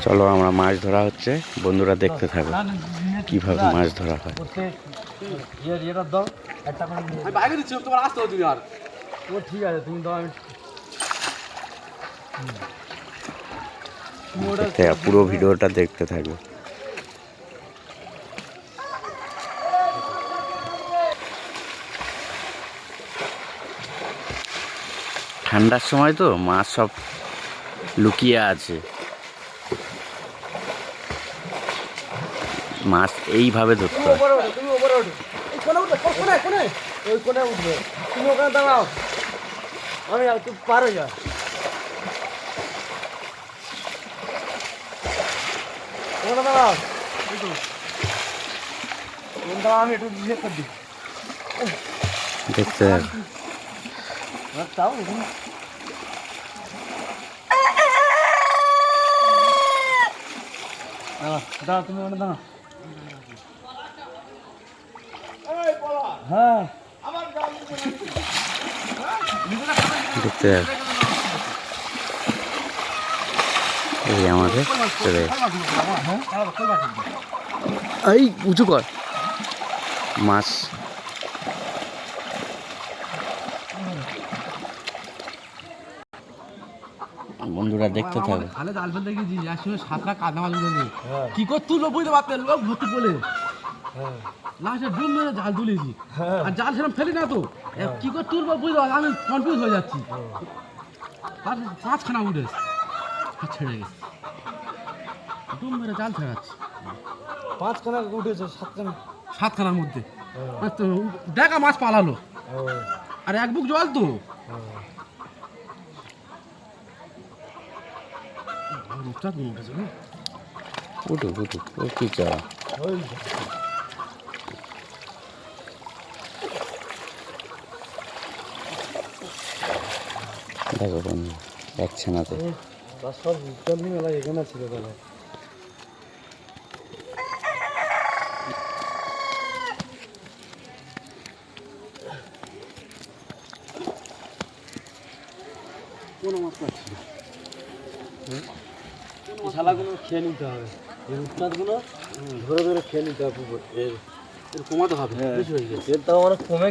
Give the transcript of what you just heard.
চলো আমরা মাছ ধরা হচ্ছে, বন্ধুরা দেখতে থাকো কিভাবে মাছ ধরা হয়। ঠিক আছে তুমি দাও, পুরো ভিডিওটা দেখতে থাকবে। ঠান্ডার সময় তো মাছ সব লুকিয়ে আছে, মাছ এইভাবে ধরতে হয়। তুমি উপরে ওঠো, এই কোণে উঠবে, ওই কোণে উঠবে, তুমি ওখানে দাঁড়াও, আমি তুই পার হয়ে যা। ওখানে দাঁড়াও, দাঁড়াও, আমি একটু ইয়ে করে দিই। দেখতে থাকো। তাও দাঁড়া, তুমি ওখানে দাঁড়াও। হ্যাঁ দেখতে থাকো। এই আমাদের চলে এই উঁচু কর মাছ। বন্ধুরা দেখতে থাকো। খালে জাল ফেলতে গেছি, একসঙ্গে সাতটা কাদা মাছ উঠে কি কর তুলো বুঝতে পারতেন, লোক ভর্তি বলে লাস্টে ডুব মেরে জাল তুলেছি, আর জাল সেরকম ফেলি না তো, কি করে তুলবো বুঝতে পারছি, আমি কনফিউজ হয়ে যাচ্ছি। তার পাঁচখানা উঠে ছেড়ে গেছে, ডুব মেরে জাল ছেড়াচ্ছি। পাঁচখানা উঠেছে, সাতখানার মধ্যে দেখা মাছ পালালো, আর এক বুক জল তো। উঠুক উঠুক, ও কি চা। দেখো বন্ধু দেখছে না তো, সব মেলা এখানে ছিল তাহলে। কোনো মাছ পাচ্ছি না, শালাগুলো খেয়ে নিতে হবে, এই উৎপাতগুলো ধরে ধরে খেয়ে নিতে হবে, এর কমাতে হবে, বেশি হয়ে গেছে। এর তাও অনেক কমে